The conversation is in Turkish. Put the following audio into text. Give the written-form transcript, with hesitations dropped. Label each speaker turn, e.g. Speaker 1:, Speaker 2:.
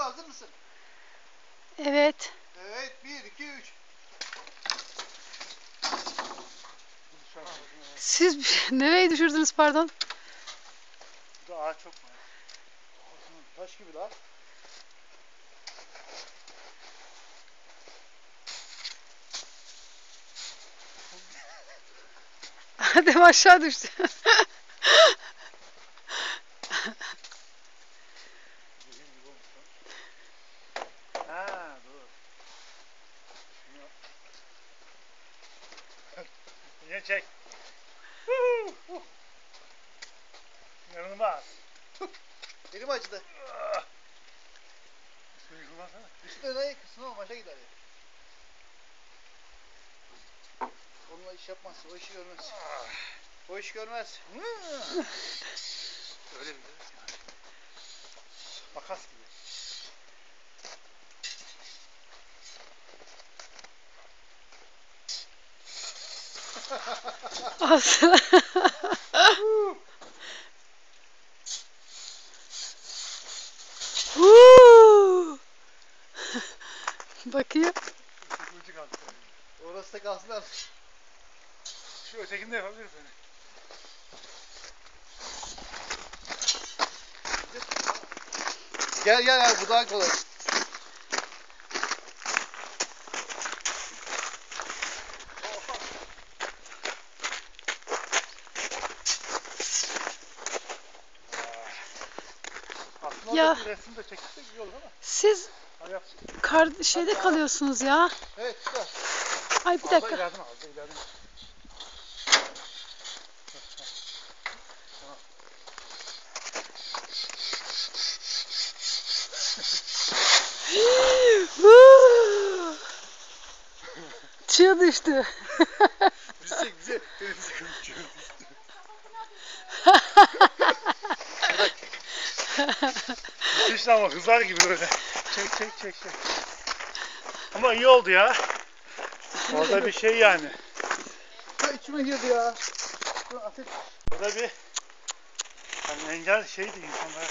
Speaker 1: Hazır mısın?
Speaker 2: Evet.
Speaker 1: Evet, 1, 2, 3.
Speaker 2: Siz nereye düşürdünüz pardon?
Speaker 1: Bu da ağaç çok mu? Taş gibi lan.
Speaker 2: Adem aşağı düştü.
Speaker 1: Ha, dur. Yine çek. İnanılmaz. Elim acıdı. Üstüne yıkılmazsana. Üstüne ne yıkılsın oğlum, aşağı gider ya. Onunla iş yapmaz, o işi görmez. O iş görmez. Öyle bir yani. Makas gibi.
Speaker 2: Aslında. Bakayım.
Speaker 1: Orası da kalsın artık. Şu ötekini de yapabiliriz hani. Gel gel abi, bu daha kolay. Aslında
Speaker 2: Ya.
Speaker 1: orada bir resim de çekilsek iyi olur ama.
Speaker 2: Siz şeyde kalıyorsunuz ya.
Speaker 1: Evet, süper.
Speaker 2: Ay bir dakika.
Speaker 1: İleriden al, ileriden.
Speaker 2: Çığ düştü.
Speaker 1: Bize denize konuşuyoruz. Müthiş ama hızar gibi böyle. Çek. Ama iyi oldu ya. Orada bir şey yani. İçime girdi ya. Orada bir yani engel şeydi insanlar.